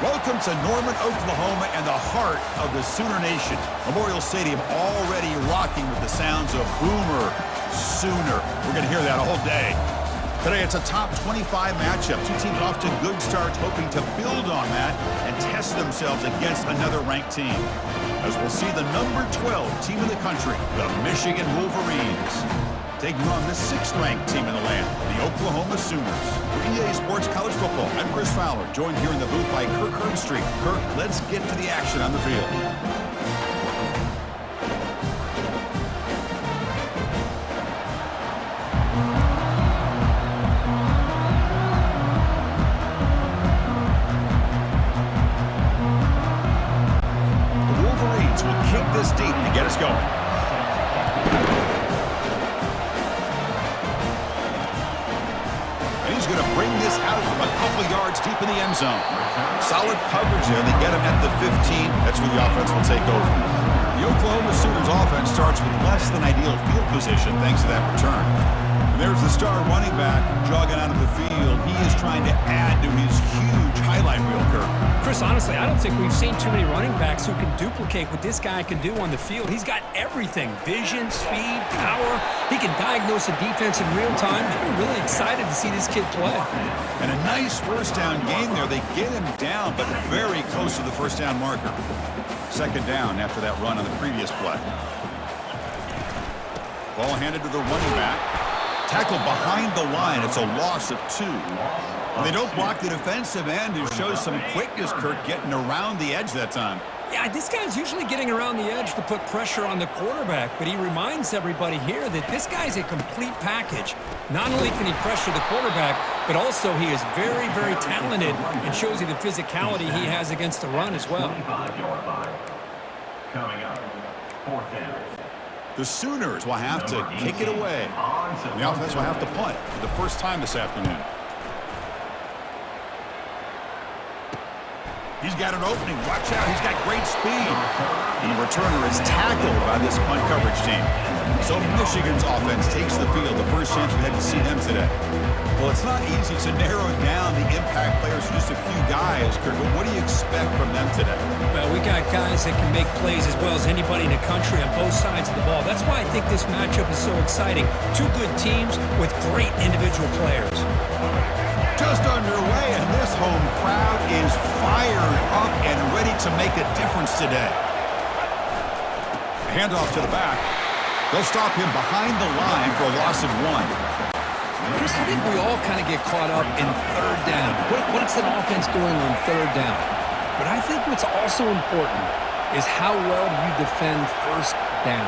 Welcome to Norman, Oklahoma, and the heart of the Sooner Nation. Memorial Stadium already rocking with the sounds of Boomer Sooner. We're going to hear that all day. Today, it's a top 25 matchup. Two teams off to good starts, hoping to build on that and test themselves against another ranked team. As we'll see the number 12 team in the country, the Michigan Wolverines, taking on the 6th-ranked team in the land, the Oklahoma Sooners. For EA Sports College Football, I'm Chris Fowler, joined here in the booth by Kirk Herbstreit. Kirk, let's get to the action on the field. The Wolverines will kick this deep to get us going. He's going to bring this out from a couple yards deep in the end zone. Solid coverage there. They get him at the 15. That's where the offense will take over. The Oklahoma Sooners offense starts with less than ideal field position thanks to that return. And there's the star running back jogging out of the field. He is trying to add to his huge highlight reel, Kirk. Chris, honestly, I don't think we've seen too many running backs who can duplicate what this guy can do on the field. He's got everything: vision, speed, power. He can diagnose a defense in real time. I'm really excited to see this kid play. And a nice first down game there. They get him down, but very close to the first down marker. Second down after that run on the previous play. Ball handed to the running back. Tackled behind the line. It's a loss of 2. And they don't block the defensive end, who shows some quickness, Kirk, getting around the edge that time. Yeah, this guy's usually getting around the edge to put pressure on the quarterback, but he reminds everybody here that this guy's a complete package. Not only can he pressure the quarterback, but also he is very, very talented and shows you the physicality he has against the run as well. Coming up, 4th down. The Sooners will have to kick it away. And the offense will have to punt for the first time this afternoon. He's got an opening. Watch out. He's got great speed. And the returner is tackled by this punt coverage team. So Michigan's offense takes the field. The first chance we had to see them today. Well, it's not easy to narrow down the impact players to just a few guys, Kirk, but what do you expect from them today? Well, we got guys that can make plays as well as anybody in the country on both sides of the ball. That's why I think this matchup is so exciting. Two good teams with great individual players. Just underway, and this home crowd is fired up and ready to make a difference today. Handoff to the back. They'll stop him behind the line for a loss of 1. Chris, I think we all kind of get caught up in third down. What's an offense doing on third down? But I think what's also important is how well you defend first down.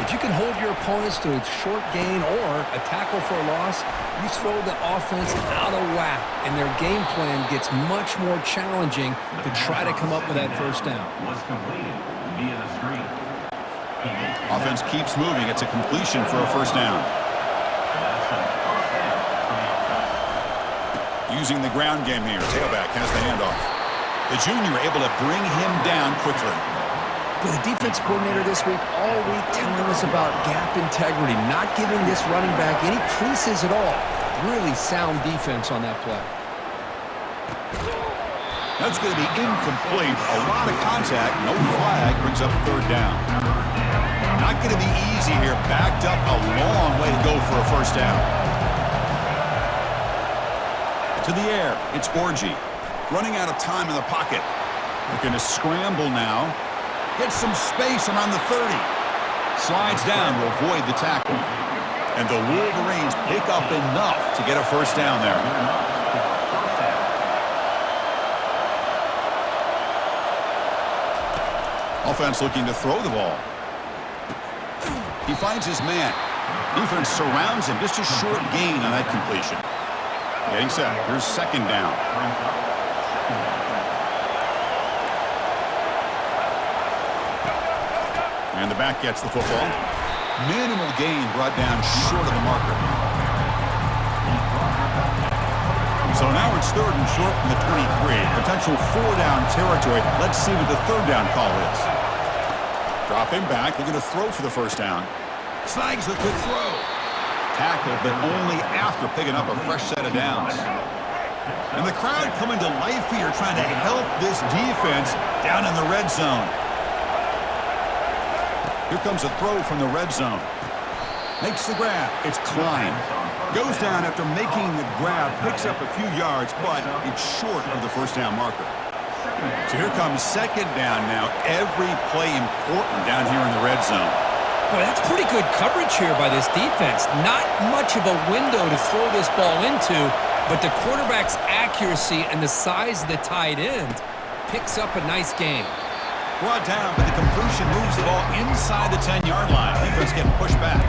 If you can hold your opponents to a short gain or a tackle for a loss, you throw the offense out of whack, and their game plan gets much more challenging to try to come up with that first down. Was completed via the screen. Offense keeps moving. It's a completion for a first down. Using the ground game here. Tailback has the handoff. The junior able to bring him down quickly. But the defense coordinator this week all week telling us about gap integrity, not giving this running back any creases at all. Really sound defense on that play. That's going to be incomplete. A lot of contact. No flag. Brings up third down. Not going to be easy here. Backed up a long way to go for a first down. To the air. It's Orji. Running out of time in the pocket. They're going to scramble now. Get some space around the 30. Slides down to avoid the tackle. And the Wolverines pick up enough to get a first down there. Offense looking to throw the ball. He finds his man. Defense surrounds him. Just a short gain on that completion. Getting set. Here's second down. And the back gets the football. Minimal gain brought down short of the marker. So now it's third and short from the 23. Potential 4-down territory. Let's see what the third down call is. Drop him back. They're going to throw for the first down. Snags a quick throw. Tackled, but only after picking up a fresh set of downs. And the crowd coming to life here, trying to help this defense down in the red zone. Here comes a throw from the red zone. Makes the grab. It's Klein. Goes down after making the grab, picks up a few yards, but it's short of the first down marker. So here comes second down now. Every play important down here in the red zone. Boy, that's pretty good coverage here by this defense. Not much of a window to throw this ball into, but the quarterback's accuracy and the size of the tight end picks up a nice gain. Brought down, but the completion moves the ball inside the 10-yard line. Defense getting pushed back.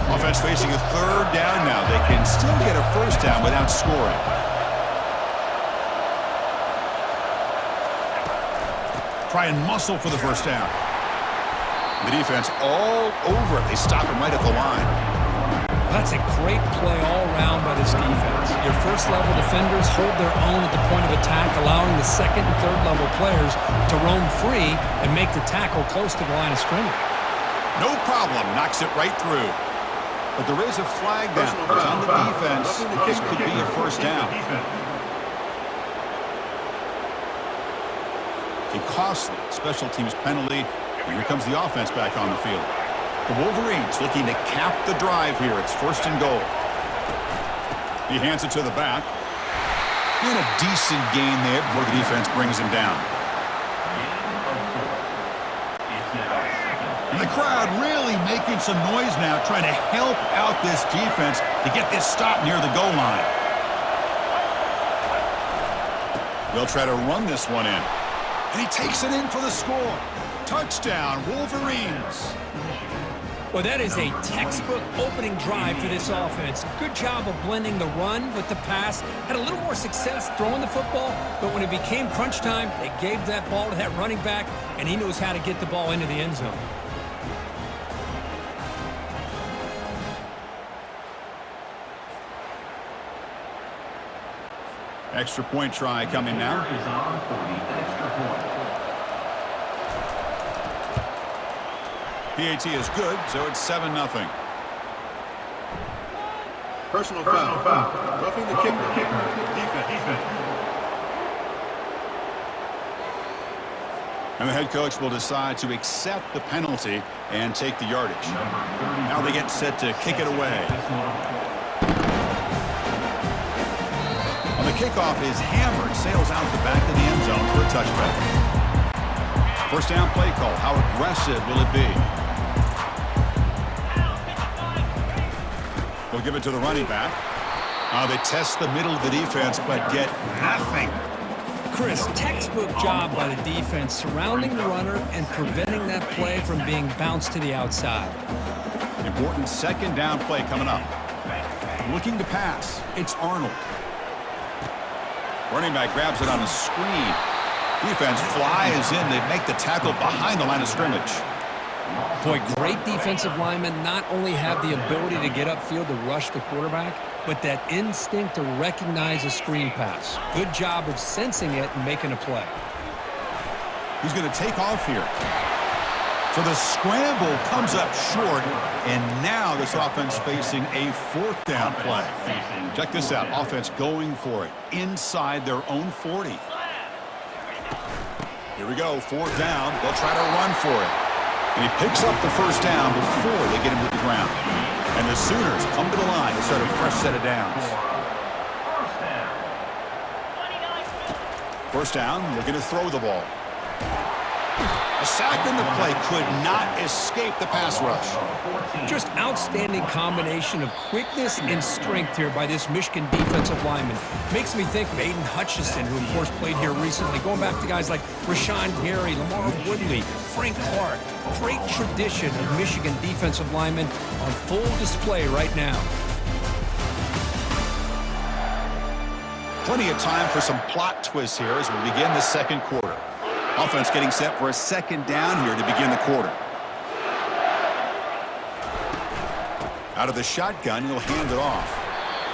Offense facing a third down now. They can still get a first down without scoring. Try and muscle for the first down. The defense all over it. They stop him right at the line. That's a great play all around by this defense. Your first-level defenders hold their own at the point of attack, allowing the second and third-level players to roam free and make the tackle close to the line of scrimmage. No problem. Knocks it right through. But there is a flag down. It's on the defense. This could be a first down. A costly special teams penalty. And here comes the offense back on the field. The Wolverines looking to cap the drive here. It's first and goal. He hands it to the back. And a decent gain there before the defense brings him down. And the crowd really making some noise now, trying to help out this defense to get this stop near the goal line. They'll try to run this one in. And he takes it in for the score. Touchdown, Wolverines. Well, that is a textbook opening drive for this offense. Good job of blending the run with the pass. Had a little more success throwing the football, but when it became crunch time, they gave that ball to that running back, and he knows how to get the ball into the end zone. Extra point try coming now. PAT is good, so it's 7-0. Personal foul. Roughing the kicker. Defense. And the head coach will decide to accept the penalty and take the yardage. Now they get set to kick it away. On the kickoff is hammered, sails out the back of the end zone for a touchback. First down play call. How aggressive will it be? They'll give it to the running back. They test the middle of the defense, but get nothing. Chris, textbook job by the defense surrounding the runner and preventing that play from being bounced to the outside. Important second down play coming up. Looking to pass. It's Arnold. Running back grabs it on a screen. Defense flies in. They make the tackle behind the line of scrimmage. Boy, great defensive linemen not only have the ability to get upfield to rush the quarterback, but that instinct to recognize a screen pass. Good job of sensing it and making a play. He's going to take off here. So the scramble comes up short, and now this offense facing a fourth down play. Check this out. Offense going for it inside their own 40. Here we go. Fourth down. They'll try to run for it. And he picks up the first down before they get him to the ground. And the Sooners come to the line to start a fresh set of downs. First down, looking to throw the ball. A sack in the play could not escape the pass rush. Just outstanding combination of quickness and strength here by this Michigan defensive lineman. Makes me think of Aiden Hutchinson, who of course played here recently. Going back to guys like Rashawn Gary, Lamar Woodley, Frank Clark. Great tradition of Michigan defensive linemen on full display right now. Plenty of time for some plot twists here as we begin the second quarter. Offense getting set for a second down here to begin the quarter. Out of the shotgun, he'll hand it off.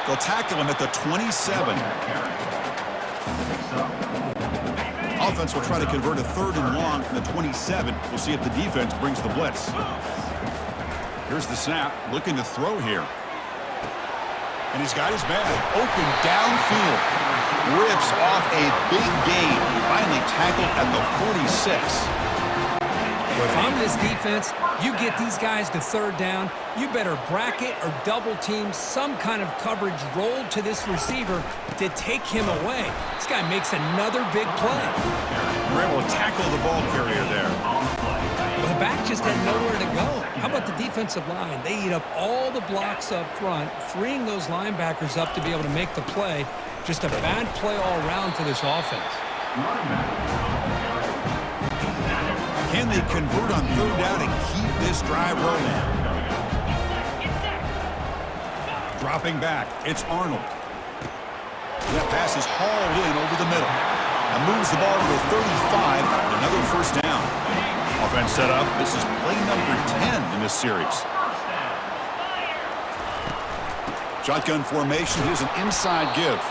They'll tackle him at the 27. Offense will try to convert a third and long from the 27. We'll see if the defense brings the blitz. Here's the snap, looking to throw here. And he's got his man open downfield. rips off a big gain. Finally tackled at the 46. Well, if I'm this defense, you get these guys to third down, you better bracket or double team some kind of coverage roll to this receiver to take him away. This guy makes another big play. We're able to tackle the ball carrier there. The back just had nowhere to go. How about the defensive line? They eat up all the blocks up front, freeing those linebackers up to be able to make the play. Just a bad play all around for this offense. Can they convert on third down and keep this drive rolling? Dropping back, it's Arnold. That pass is hauled in over the middle. And moves the ball to the 35, another first down. Offense set up. This is play number 10 in this series. Shotgun formation. Here's an inside give.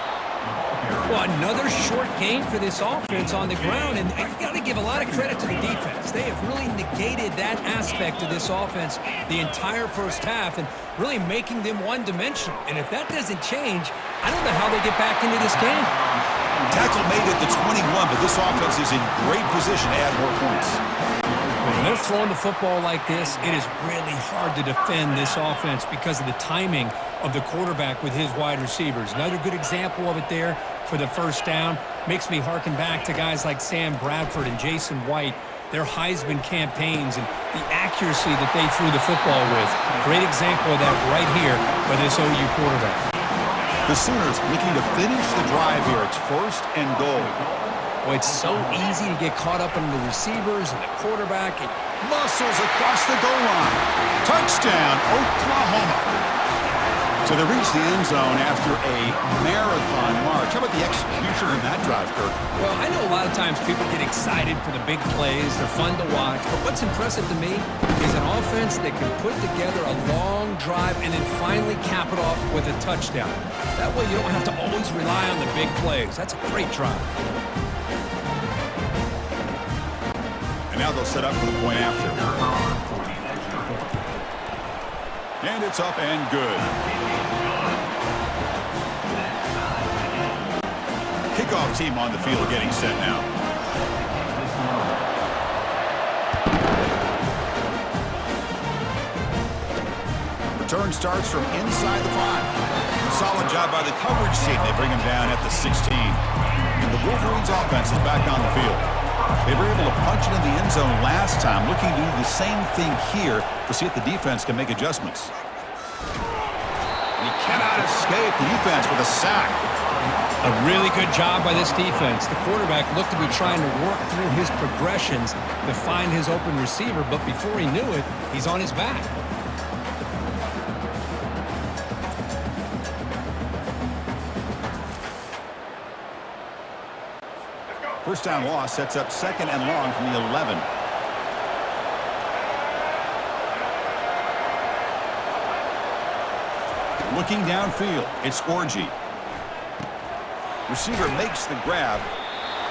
Well, another short gain for this offense on the ground, and you got to give a lot of credit to the defense. They have really negated that aspect of this offense the entire first half and really making them one-dimensional. And if that doesn't change, I don't know how they get back into this game. Tackle made at the 21, but this offense is in great position to add more points. When they're throwing the football like this, it is really hard to defend this offense because of the timing of the quarterback with his wide receivers. Another good example of it there for the first down. Makes me harken back to guys like Sam Bradford and Jason White, their Heisman campaigns and the accuracy that they threw the football with. Great example of that right here by this OU quarterback. The Sooners looking to finish the drive here. It's first and goal. Well, it's so easy to get caught up in the receivers and the quarterback. It Muscles across the goal line. Touchdown, Oklahoma. So they reach the end zone after a marathon march. How about the execution in that drive, Kirk? Well, I know a lot of times people get excited for the big plays. They're fun to watch. But what's impressive to me is an offense that can put together a long drive and then finally cap it off with a touchdown. That way you don't have to always rely on the big plays. That's a great drive. And now they'll set up for the point after. And it's up and good. Kickoff team on the field getting set now. Return starts from inside the 5. Solid job by the coverage team. They bring him down at the 16. And the Wolverines offense is back on the field. They were able to punch it in the end zone last time, looking to do the same thing here to see if the defense can make adjustments. And he cannot escape the defense with a sack. A really good job by this defense. The quarterback looked to be trying to work through his progressions to find his open receiver, but before he knew it, he's on his back. First down loss sets up second and long from the 11. Looking downfield, it's Orji. Receiver makes the grab,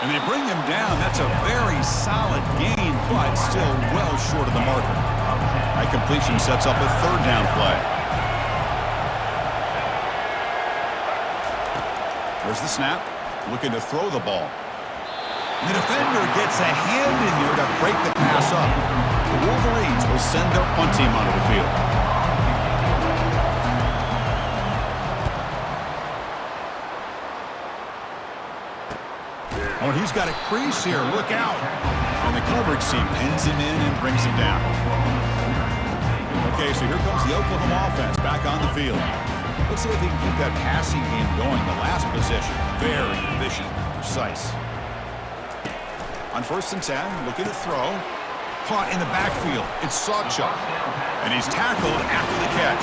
and they bring him down. That's a very solid gain, but still well short of the marker. That completion sets up a third down play. There's the snap, looking to throw the ball. The defender gets a hand in there to break the pass up. The Wolverines will send their punt team onto the field. Oh, he's got a crease here. Look out. And the coverage team pins him in and brings him down. Okay, so here comes the Oklahoma offense back on the field. Let's see if they can keep that passing game going. The last possession, very efficient, precise. On first and 10, looking to throw. Caught in the backfield. It's Sawchuk. And he's tackled after the catch.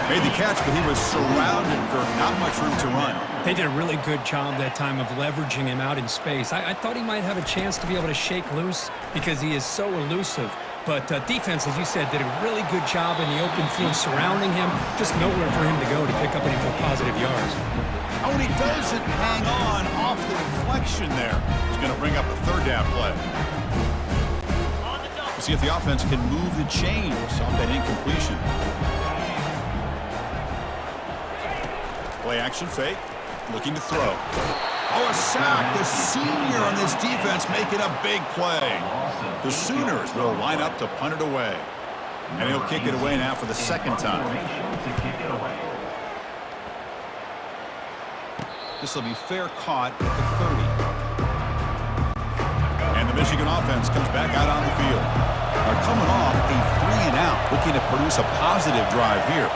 Made the catch, but he was surrounded for not much room to run. They did a really good job that time of leveraging him out in space. I thought he might have a chance to be able to shake loose because he is so elusive. But defense, as you said, did a really good job in the open field surrounding him. Just nowhere for him to go to pick up any more positive yards. Oh, and he doesn't hang on off the deflection there. He's going to bring up a third down play. We'll see if the offense can move the chains off that incompletion. Play action fake. looking to throw. Oh, a sack. The senior on this defense making a big play. The Sooners will line up to punt it away. And he'll kick it away now for the second time. This will be fair caught at the 30. And the Michigan offense comes back out on the field. They're coming off a 3-and-out, looking to produce a positive drive here.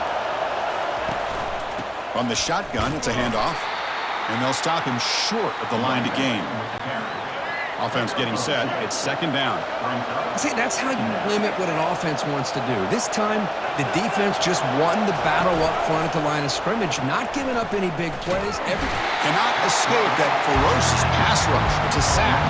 From the shotgun, it's a handoff. And they'll stop him short of the line to gain. Offense getting set. It's second down. See, that's how you limit what an offense wants to do. This time, the defense just won the battle up front at the line of scrimmage, not giving up any big plays. Cannot escape that ferocious pass rush. It's a sack.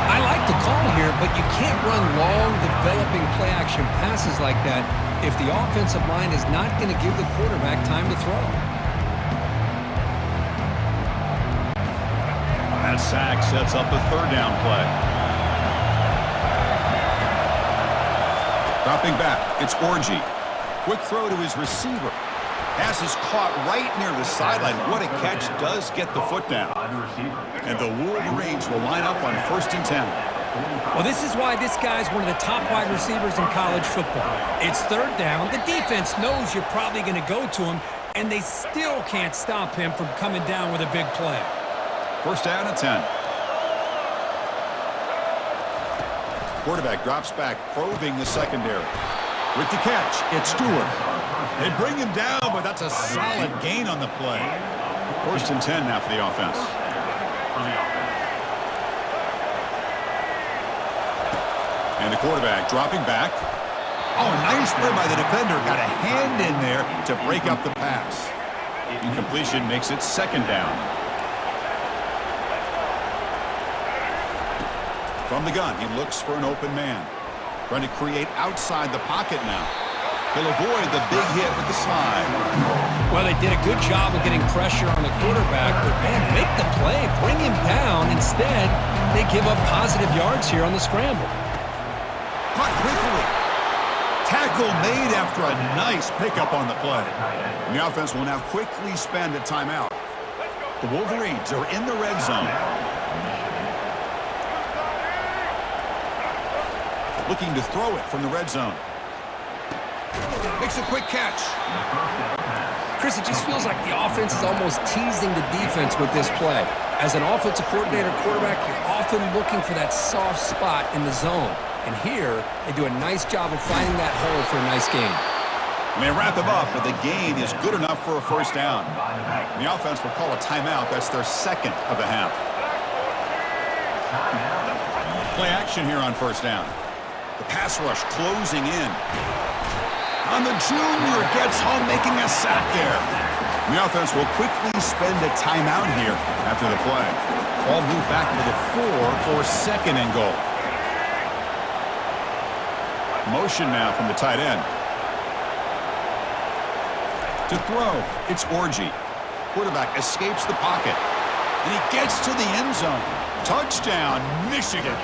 I like the call here, but you can't run long, developing play-action passes like that if the offensive line is not going to give the quarterback time to throw. That sack sets up a third down play. Dropping back, it's Orji. Quick throw to his receiver. Pass is caught right near the sideline. What a catch, does get the foot down. And the Wolverines will line up on 1st and 10. Well, this is why this guy's one of the top wide receivers in college football. It's third down. The defense knows you're probably going to go to him, and they still can't stop him from coming down with a big play. 1st down and 10. Quarterback drops back, probing the secondary. With the catch, it's Stewart. They bring him down, but that's a solid gain on the play. 1st and 10 now for the offense. And the quarterback dropping back. Oh, nice play by the defender. Got a hand in there to break up the pass. Incompletion makes it second down. From the gun, he looks for an open man. Trying to create outside the pocket now. He'll avoid the big hit with the slide. Well, they did a good job of getting pressure on the quarterback, but, man, make the play, bring him down. Instead, they give up positive yards here on the scramble. Caught quickly. Tackle made after a nice pickup on the play. And the offense will now quickly spend a timeout. The Wolverines are in the red zone. Looking to throw it from the red zone. Makes a quick catch. Chris, it just feels like the offense is almost teasing the defense with this play. As an offensive coordinator quarterback, you're often looking for that soft spot in the zone. And here, they do a nice job of finding that hole for a nice gain. And they wrap him up, but the gain is good enough for a 1st down. And the offense will call a timeout. That's their second of the half. Play action here on 1st down. The pass rush closing in. And the junior gets home, making a sack there. And the offense will quickly spend a timeout here after the play. Ball moved back to the 4 for 2nd and goal. Motion now from the tight end. To throw, it's Orji. Quarterback escapes the pocket. And he gets to the end zone. Touchdown, Michigan.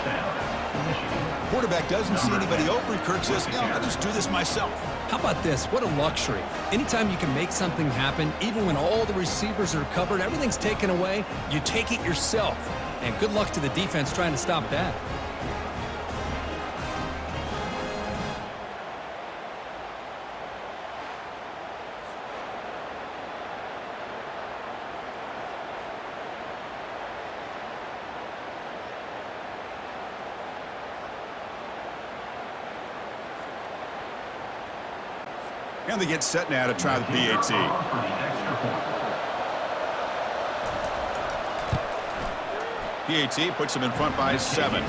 Quarterback doesn't see anybody open. Kirk says, yeah, I'll just do this myself. How about this? What a luxury. Anytime you can make something happen, even when all the receivers are covered, everything's taken away, you take it yourself. And good luck to the defense trying to stop that. And they get set now to try the PAT. PAT puts them in front by 7.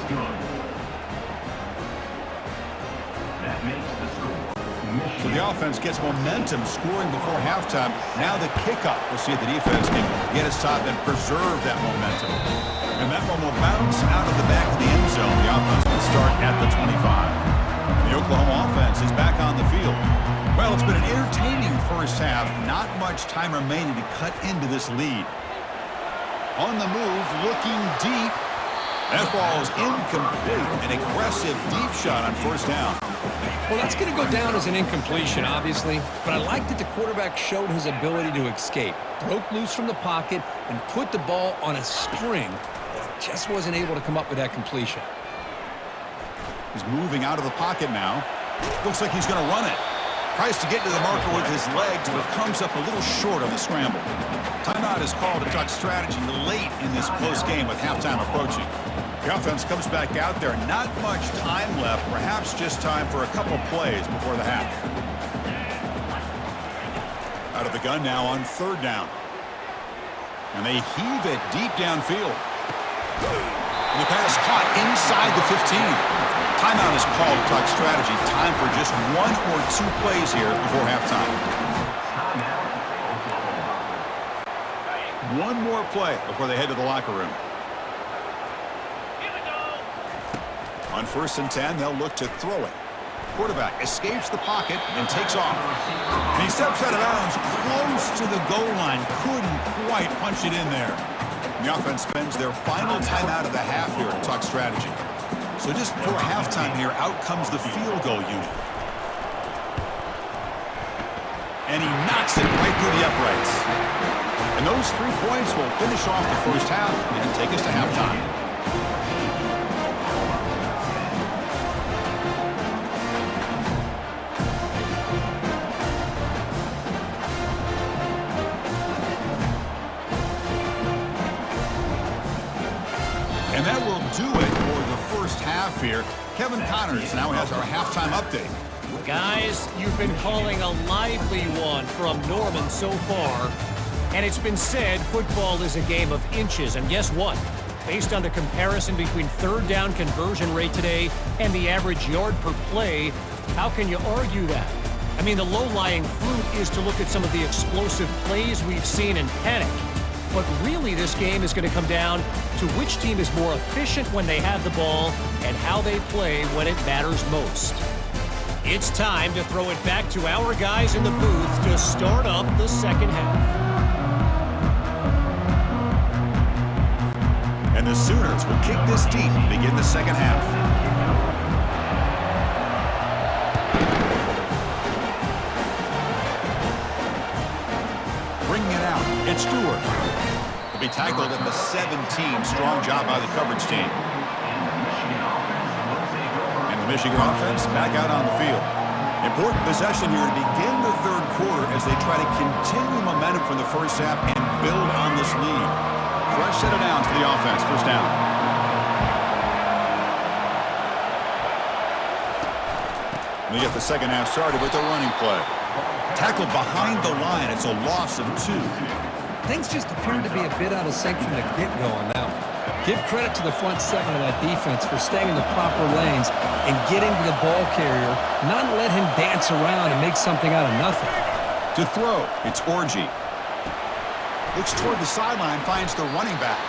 So the offense gets momentum scoring before halftime. Now the kickoff. We'll see if the defense can get a stop and preserve that momentum. And that one will bounce out of the back of the end zone. The offense will start at the 25. The Oklahoma offense is back on the field. Well, it's been an entertaining first half. Not much time remaining to cut into this lead. On the move, looking deep. That ball is incomplete. An aggressive deep shot on first down. Well, that's going to go down as an incompletion, obviously, but I like that the quarterback showed his ability to escape, broke loose from the pocket, and put the ball on a string, but just wasn't able to come up with that completion. He's moving out of the pocket now. Looks like he's going to run it. Tries to get to the marker with his legs, but comes up a little short on the scramble. Timeout is called to talk strategy late in this close game with halftime approaching. The offense comes back out there. Not much time left. Perhaps just time for a couple plays before the half. Out of the gun now on third down. And they heave it deep downfield. And the pass caught inside the 15. Timeout is called to talk strategy. Time for just one or two plays here before halftime. One more play before they head to the locker room. On 1st and 10, they'll look to throw it. Quarterback escapes the pocket and takes off. And he steps out of bounds close to the goal line. Couldn't quite punch it in there. And the offense spends their final timeout of the half here to talk strategy. So just before halftime here, out comes the field goal unit. And he knocks it right through the uprights. And those 3 points will finish off the first half and take us to halftime. And that will do it for the first half here. Kevin Connors now has our halftime update. Guys, you've been calling a lively one from Norman so far. And it's been said football is a game of inches. And guess what? Based on the comparison between third down conversion rate today and the average yard per play, how can you argue that? I mean, the low-lying fruit is to look at some of the explosive plays we've seen and panic. But really, this game is going to come down to which team is more efficient when they have the ball and how they play when it matters most. It's time to throw it back to our guys in the booth to start up the second half. And the Sooners will kick this deep to begin the second half. Bringing it out, it's Stewart. He'll be tackled at the 17. Strong job by the coverage team. And the Michigan offense back out on the field. Important possession here to begin the third quarter as they try to continue momentum from the first half and build on this lead. Fresh set of downs for the offense. First down. We get the second half started with the running play. Tackled behind the line. It's a loss of 2. Things just appeared to be a bit out of sync from the get-go on that one. Give credit to the front 7 of that defense for staying in the proper lanes and getting to the ball carrier, not let him dance around and make something out of nothing. To throw, it's Orji. Looks toward the sideline, finds the running back.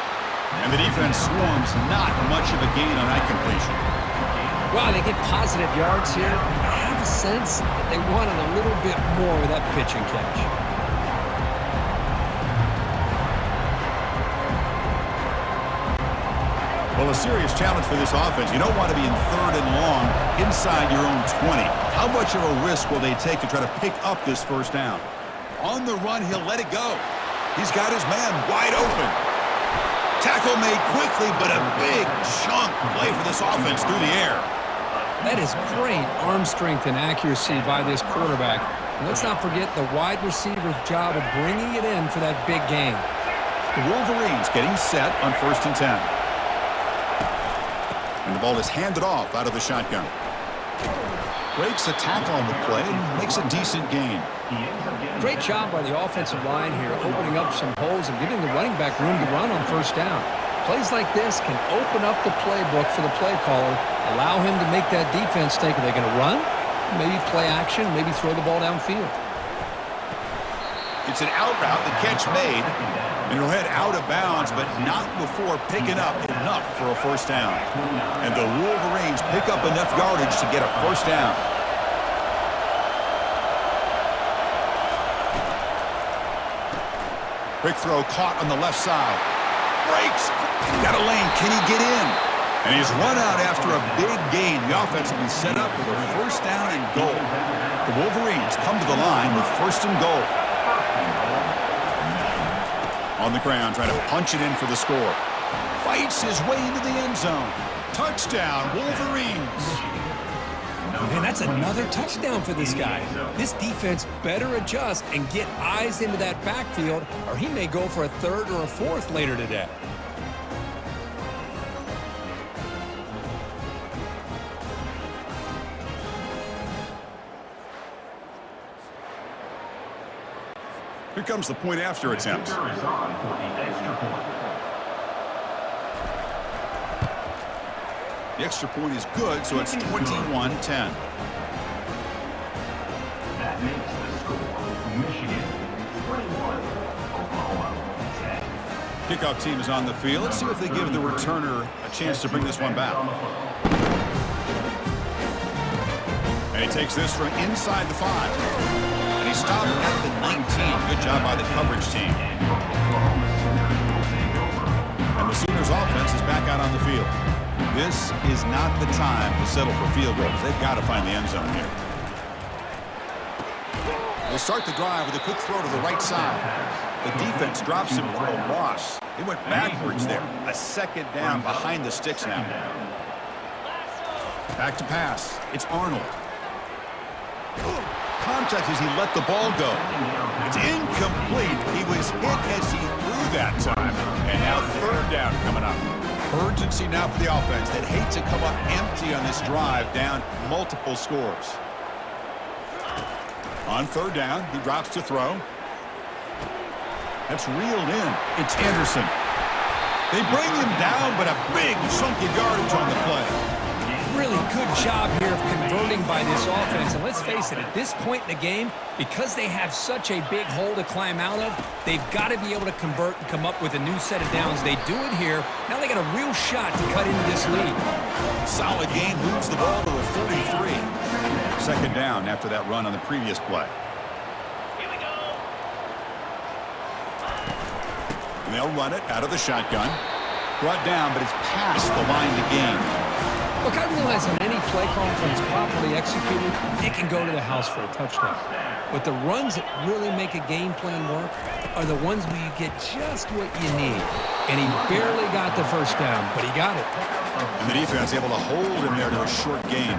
And the defense swarms, not much of a gain on that completion. Wow, they get positive yards here. I have a sense that they wanted a little bit more of that pitch and catch. Well, a serious challenge for this offense. You don't want to be in third and long inside your own 20. How much of a risk will they take to try to pick up this first down? On the run, he'll let it go. He's got his man wide open. Tackle made quickly, but a big chunk play for this offense through the air. That is great arm strength and accuracy by this quarterback. And let's not forget the wide receiver's job of bringing it in for that big game. The Wolverines getting set on 1st and 10. And the ball is handed off out of the shotgun. Breaks a tackle on the play and makes a decent gain. Great job by the offensive line here, opening up some holes and giving the running back room to run on first down. Plays like this can open up the playbook for the play caller, allow him to make that defense think, are they going to run? Maybe play action, maybe throw the ball downfield. It's an out route, the catch made, and he'll head out of bounds, but not before picking up enough for a first down. And the Wolverines pick up enough yardage to get a first down. Quick throw caught on the left side. Breaks. Got a lane. Can he get in? And he's run out after a big gain. The offense will be set up with a first down and goal. The Wolverines come to the line with first and goal. On the ground, trying to punch it in for the score. Fights his way into the end zone. Touchdown, Wolverines. And that's another touchdown for this guy. This defense better adjust and get eyes into that backfield, or he may go for a third or a fourth later today. Here comes the point after attempt. Kicker is on for the extra point. The extra point is good, so it's 21-10. That makes the score Michigan 21, Oklahoma 10. Kickoff team is on the field. Let's see if they give the returner a chance to bring this one back. And he takes this from inside the 5. And he stopped at the 19. Good job by the coverage team. And the Sooners offense is back out on the field. This is not the time to settle for field goals. They've got to find the end zone here. They start the drive with a quick throw to the right side. The defense drops him for a loss. They went backwards there. A second down behind the sticks now. Back to pass. It's Arnold. Contact as he let the ball go. It's incomplete. He was hit as he threw that time. And now third down coming up. Urgency now for the offense that hates to come up empty on this drive, down multiple scores. On third down, he drops to throw. That's reeled in. It's Anderson. They bring him down, but a big chunky yardage on the play. Really good job here of converting by this offense. And let's face it, at this point in the game, because they have such a big hole to climb out of, they've got to be able to convert and come up with a new set of downs. They do it here. Now they got a real shot to cut into this lead. Solid gain, moves the ball to a 43. Second down after that run on the previous play. And they'll run it out of the shotgun. Brought down, but it's past the line to gain. Look, I realize on any play call, when it's properly executed, it can go to the house for a touchdown. But the runs that really make a game plan work are the ones where you get just what you need. And he barely got the first down, but he got it. And the defense able to hold him there to a short gain.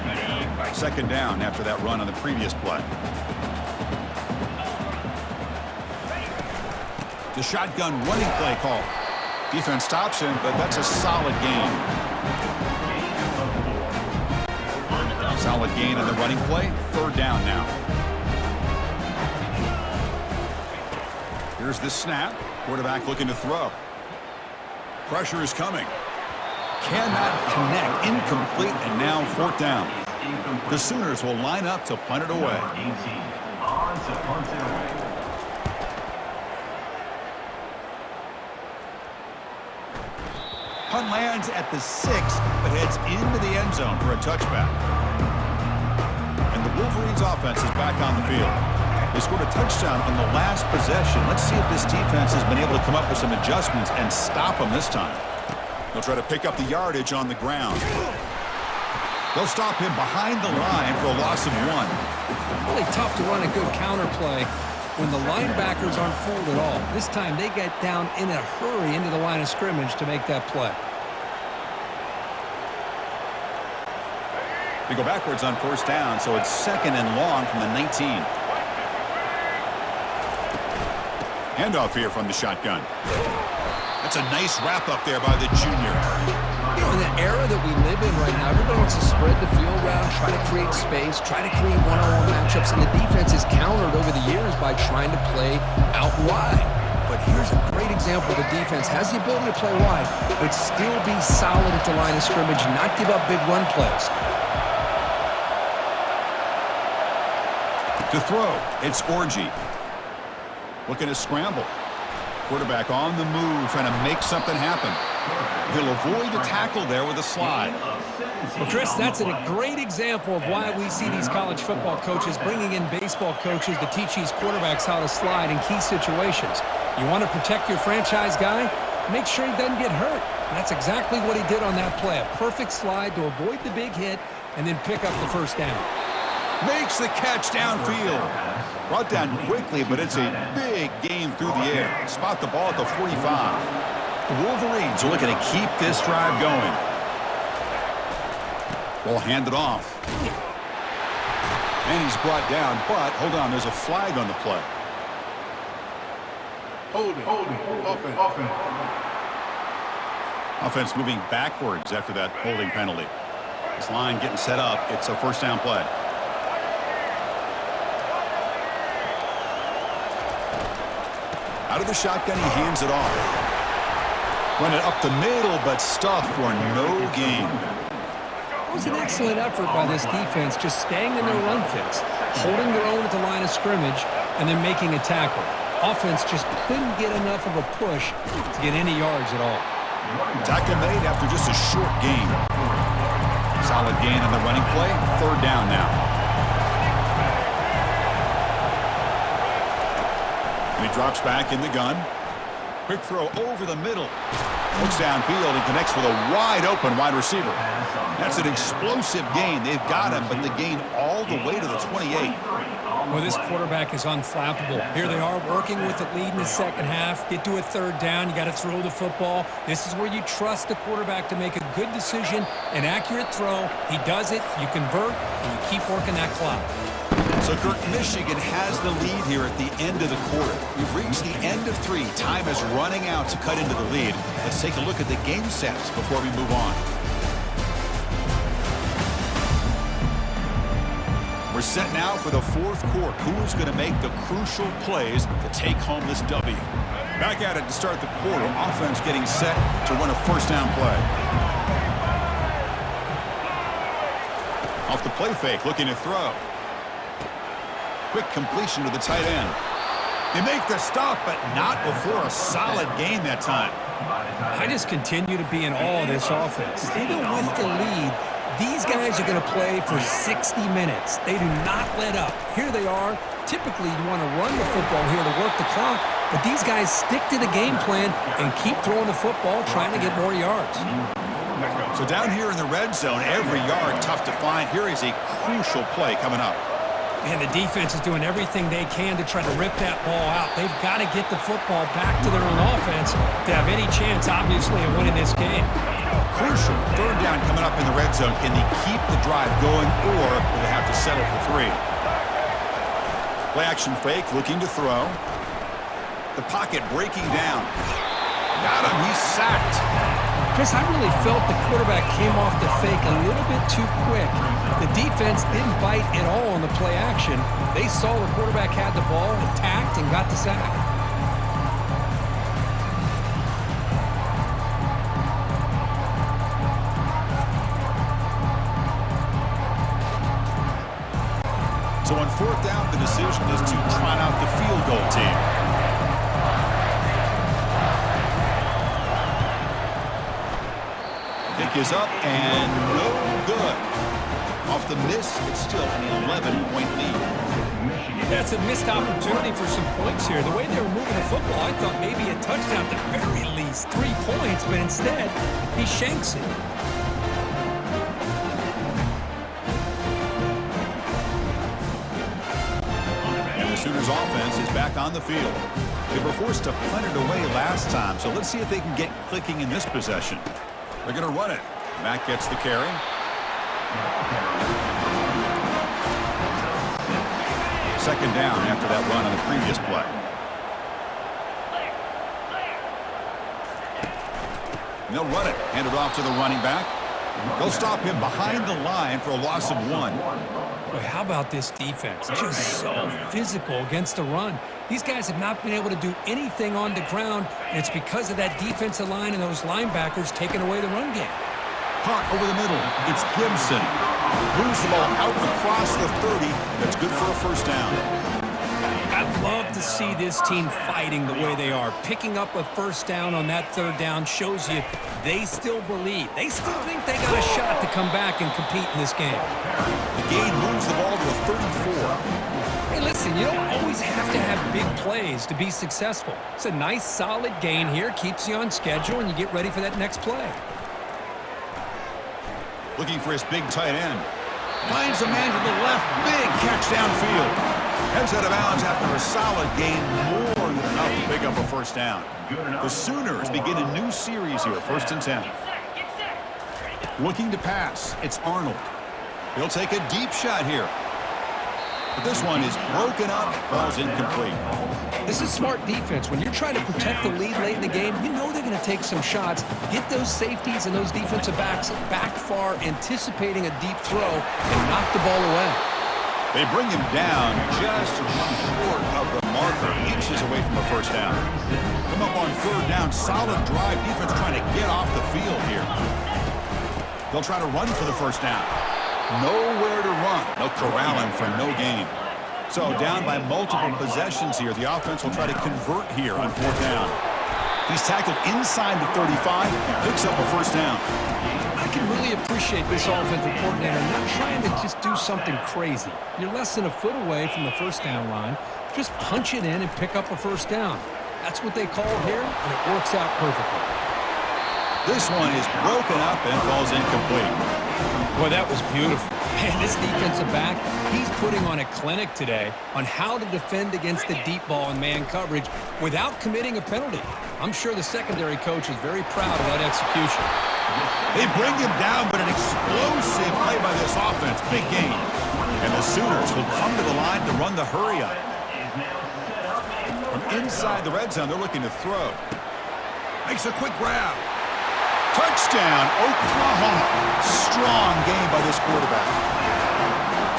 Second down after that run on the previous play. The shotgun running play call. Defense stops him, but that's a solid gain. Solid gain on the running play. Third down now. Here's the snap. Quarterback looking to throw. Pressure is coming. Cannot connect. Incomplete, and now fourth down. The Sooners will line up to punt it away. On to punt it away. Punt lands at the 6, but heads into the end zone for a touchback. And the Wolverines offense is back on the field. They scored a touchdown on the last possession. Let's see if this defense has been able to come up with some adjustments and stop them this time. They'll try to pick up the yardage on the ground. They'll stop him behind the line for a loss of 1. Really tough to run a good counter play when the linebackers aren't fooled at all. This time they get down in a hurry into the line of scrimmage to make that play. They go backwards on first down, so it's second and long from the 19. Handoff here from the shotgun. That's a nice wrap up there by the junior. You know, in the era that we live in right now, everybody wants to spread the field around, try to create space, try to create one-on-one matchups, and the defense is countered over the years by trying to play out wide. But here's a great example. The defense has the ability to play wide, but still be solid at the line of scrimmage, not give up big run plays. To throw, it's Orji. Looking to scramble. Quarterback on the move, trying to make something happen. He'll avoid the tackle there with a slide. Well, Chris, that's a great example of why we see these college football coaches bringing in baseball coaches to teach these quarterbacks how to slide in key situations. You want to protect your franchise guy? make sure he doesn't get hurt. And that's exactly what he did on that play. A perfect slide to avoid the big hit and then pick up the first down. Makes the catch downfield. Brought down quickly, but it's a big game through the air. Spot the ball at the 45. The Wolverines are looking to keep this drive going. Ball handed off. And he's brought down, but hold on, there's a flag on the play. Holding, offense. Offense moving backwards after that holding penalty. This line getting set up. It's a first down play. Out of the shotgun, he hands it off. Run it up the middle, but stuffed for no gain. It was an excellent effort by this defense, just staying in their run fix, holding their own at the line of scrimmage, and then making a tackle. Offense just couldn't get enough of a push to get any yards at all. Tackle made after just a short gain. Solid gain on the running play. Third down now. And he drops back in the gun. Quick throw over the middle. Looks downfield and connects with a wide-open wide receiver. That's an explosive gain. They've got him, but the gain all the way to the 28. Well, this quarterback is unflappable. Here they are working with the lead in the second half. Get to a third down. You got to throw the football. This is where you trust the quarterback to make a good decision, an accurate throw. He does it, you convert, and you keep working that clock. So, Kirk, Michigan has the lead here at the end of the quarter. We've reached the end of 3. Time is running out to cut into the lead. Let's take a look at the game sets before we move on. We're set now for the fourth quarter. Who is going to make the crucial plays to take home this W? Back at it to start the quarter. Offense getting set to run a first down play. Off the play fake, looking to throw. Quick completion to the tight end. They make the stop, but not before a solid gain that time. I just continue to be in awe of this offense. Even with the lead, these guys are going to play for 60 minutes. They do not let up. Here they are. Typically, you want to run the football here to work the clock, but these guys stick to the game plan and keep throwing the football, trying to get more yards. So down here in the red zone, every yard tough to find. Here is a crucial play coming up. And the defense is doing everything they can to try to rip that ball out. They've got to get the football back to their own offense to have any chance, obviously, of winning this game. Crucial. Third down coming up in the red zone. Can they keep the drive going, or will they have to settle for 3? Play action fake, looking to throw. The pocket breaking down. Got him. He's sacked. Chris, I really felt the quarterback came off the fake a little bit too quick. The defense didn't bite at all on the play action. They saw the quarterback had the ball, attacked, and got the sack. So on fourth down, the decision is to trot out the field goal team. Kick is up and no good. Off the miss, it's still an 11-point lead. That's a missed opportunity for some points here. The way they were moving the football, I thought maybe a touchdown at the very least, 3 points, but instead, he shanks it. And the Sooners offense is back on the field. They were forced to punt it away last time, so let's see if they can get clicking in this possession. They're going to run it. Mack gets the carry. Second down after that run on the previous play. And they'll run it. Hand it off to the running back. They'll stop him behind the line for a loss of 1. Boy, how about this defense? Just so physical against the run. These guys have not been able to do anything on the ground, and it's because of that defensive line and those linebackers taking away the run game. Punt over the middle. It's Gibson. Moves the ball out across the 30. That's good for a first down. I love to see this team fighting the way they are. Picking up a first down on that third down shows you they still believe. They still think they got a shot to come back and compete in this game. The gain moves the ball to a 34. Hey, listen, you don't always have to have big plays to be successful. It's a nice, solid gain here, keeps you on schedule, and you get ready for that next play. Looking for his big tight end. Finds a man to the left. Big catch downfield. Heads out of bounds after a solid gain, more than enough to pick up a first down. The Sooners begin a new series here, 1st and 10. Looking to pass, it's Arnold. He'll take a deep shot here. But this one is broken up, falls incomplete. This is smart defense. When you're trying to protect the lead late in the game, you know they're going to take some shots, get those safeties and those defensive backs back far, anticipating a deep throw, and knock the ball away. They bring him down just short of the marker, inches away from a first down. Come up on 3rd down, solid drive. Defense trying to get off the field here. They'll try to run for the first down. Nowhere to run. They'll corral him for no gain. So down by multiple possessions here. The offense will try to convert here on 4th down. He's tackled inside the 35, picks up a first down. I can really appreciate this offensive coordinator not trying to just do something crazy. You're less than a foot away from the first down line. Just punch it in and pick up a first down. That's what they call here, and it works out perfectly. This one is broken up and falls incomplete. Boy, that was beautiful. Man, this defensive back, he's putting on a clinic today on how to defend against the deep ball and man coverage without committing a penalty. I'm sure the secondary coach is very proud of that execution. They bring him down, but an explosive play by this offense. Big gain. And the Sooners will come to the line to run the hurry up. From inside the red zone, they're looking to throw. Makes a quick grab. Touchdown, Oklahoma. Strong game by this quarterback.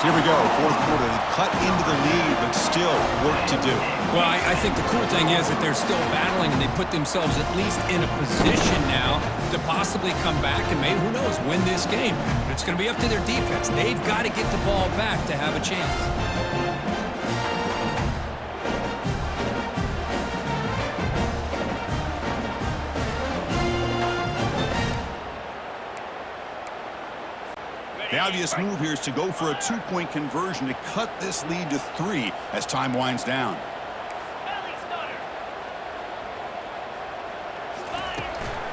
So here we go, 4th quarter. They've cut into the lead, but still work to do. Well, I think the cool thing is that they're still battling, and they put themselves at least in a position now to possibly come back and maybe, who knows, win this game. But it's going to be up to their defense. They've got to get the ball back to have a chance. The obvious move here is to go for a 2-point conversion to cut this lead to 3 as time winds down.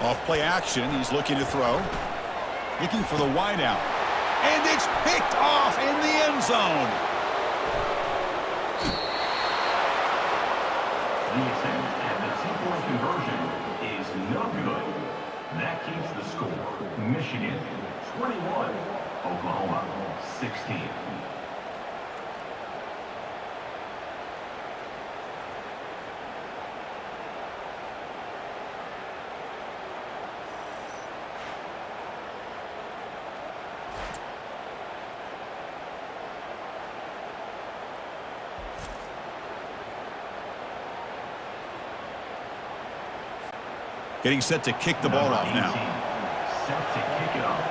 Off play action, he's looking to throw. Looking for the wide out. And it's picked off in the end zone. The attempt at the 2-point conversion is no good. That keeps the score. Michigan 21. Oklahoma 16. Getting set to kick the ball off now. Set to kick it off.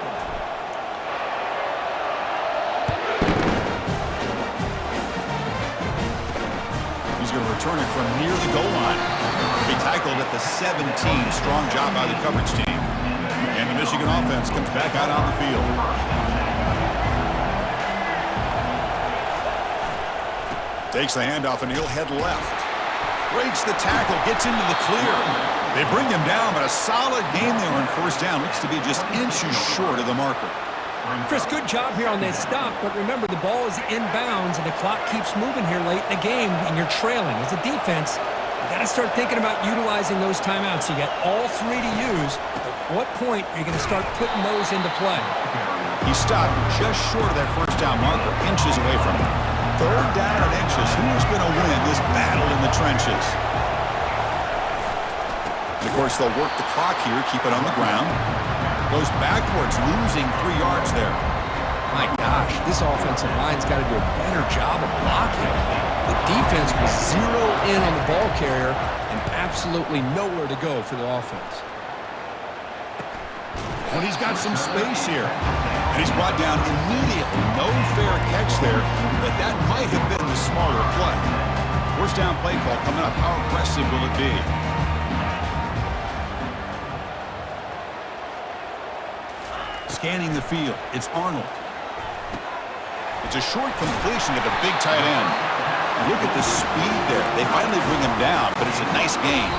He's going to return it from near the goal line. He tackled at the 17. Strong job by the coverage team. And the Michigan offense comes back out on the field. Takes the handoff and he'll head left. Breaks the tackle, gets into the clear. They bring him down, but a solid game there on 1st down. Looks to be just inches short of the marker. Chris, good job here on that stop, but remember, the ball is inbounds and the clock keeps moving here late in the game, and you're trailing. As a defense, you got to start thinking about utilizing those timeouts. You got all 3 to use. At what point are you going to start putting those into play? He stopped just short of that 1st down marker, inches away from it. 3rd down and inches. Who's going to win this battle in the trenches? And of course, they'll work the clock here, keep it on the ground. Goes backwards, losing 3 yards there. My gosh, this offensive line's got to do a better job of blocking. The defense will zero in on the ball carrier and absolutely nowhere to go for the offense. But he's got some space here. And he's brought down immediately. No fair catch there, but that might have been the smarter play. 1st down play call coming up. How aggressive will it be? Scanning the field, it's Arnold. It's a short completion to the big tight end. Look at the speed there. They finally bring him down, but it's a nice gain.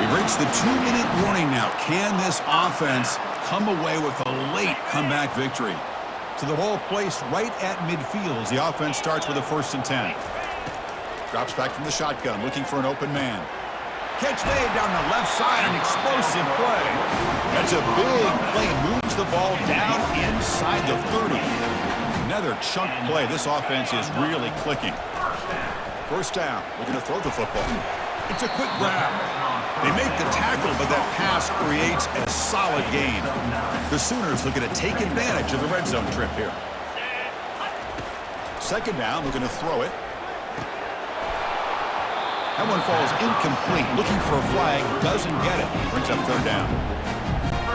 We've reached the 2-minute warning now. Can this offense come away with a late comeback victory? So the ball placed right at midfield as the offense starts with a 1st and 10. Drops back from the shotgun, looking for an open man. Catch made down the left side, an explosive play. That's a big play, moves the ball down inside the 30. Another chunk play. This offense is really clicking. 1st down, we're going to throw the football. It's a quick grab. They make the tackle, but that pass creates a solid gain. The Sooners looking to take advantage of the red zone trip here. 2nd down, we're going to throw it. That one falls incomplete. Looking for a flag, doesn't get it. Brings up 3rd down.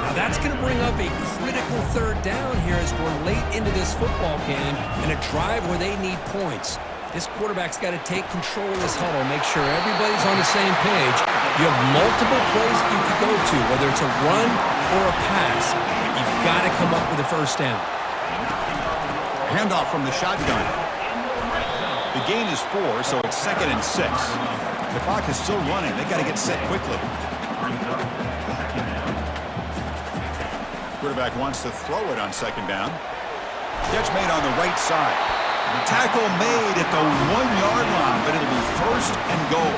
Now that's going to bring up a critical 3rd down here as we're late into this football game and a drive where they need points. This quarterback's got to take control of this huddle, make sure everybody's on the same page. You have multiple plays you could go to, whether it's a run or a pass. You've got to come up with a 1st down. Handoff from the shotgun. The gain is 4, so it's 2nd and 6. The clock is still running. They've got to get set quickly. Quarterback wants to throw it on 2nd down. Catch made on the right side. Tackle made at the 1-yard line, but it'll be 1st and goal.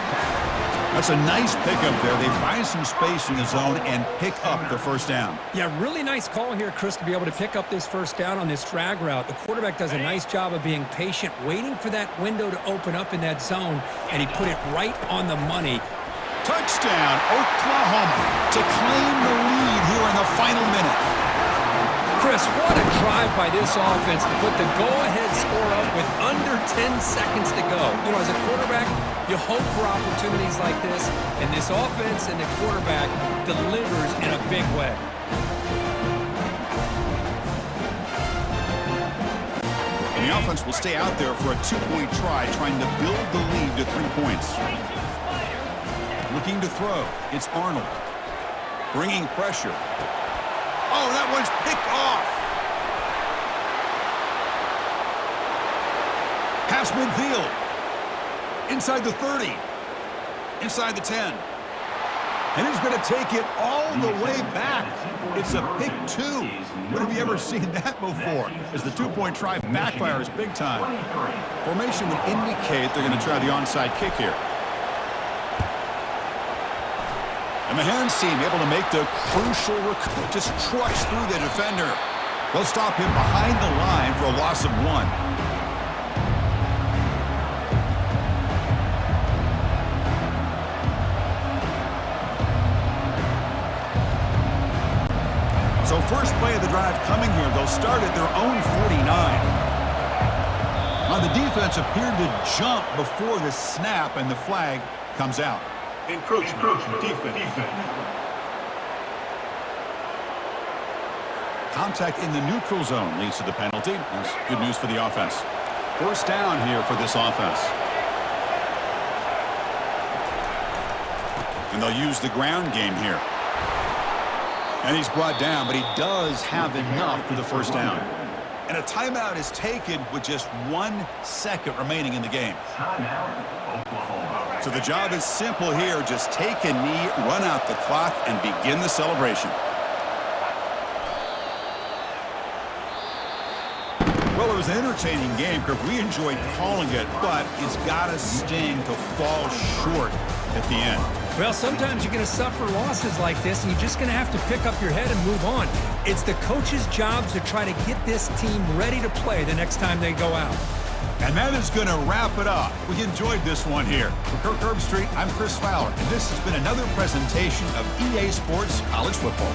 That's a nice pickup there. They find some space in the zone and pick up the 1st down. Yeah, really nice call here, Chris, to be able to pick up this 1st down on this drag route. The quarterback does a nice job of being patient, waiting for that window to open up in that zone, and he put it right on the money. Touchdown, Oklahoma, to claim the lead here in the final minute. Chris, what a drive by this offense to put the go-ahead score up with under 10 seconds to go. You know, as a quarterback, you hope for opportunities like this, and this offense and the quarterback delivers in a big way. And the offense will stay out there for a 2-point try, trying to build the lead to 3 points. Looking to throw, it's Arnold. Bringing pressure. Oh, that one's picked off. Pass midfield. Inside the 30. Inside the 10. And he's going to take it all the way back. It's a pick 2. When have you ever seen that before? As the 2-point try backfires big time. Formation would indicate they're going to try the onside kick here. And the hands team able to make the crucial just crush through the defender. They'll stop him behind the line for a loss of 1. So first play of the drive coming here. They'll start at their own 49. Now the defense appeared to jump before the snap, and the flag comes out. Encroachment. Defense. Contact in the neutral zone leads to the penalty. That's good news for the offense. 1st down here for this offense. And they'll use the ground game here. And he's brought down, but he does have enough for the 1st down. And a timeout is taken with just 1 second remaining in the game. Timeout, Oklahoma. So the job is simple here. Just take a knee, run out the clock, and begin the celebration. Well, it was an entertaining game, Kirk. We enjoyed calling it, but it's got to sting to fall short at the end. Well, sometimes you're going to suffer losses like this, and you're just going to have to pick up your head and move on. It's the coach's job to try to get this team ready to play the next time they go out. And that is going to wrap it up. We enjoyed this one here. For Kirk Herbstreit, I'm Chris Fowler, and this has been another presentation of EA Sports College Football.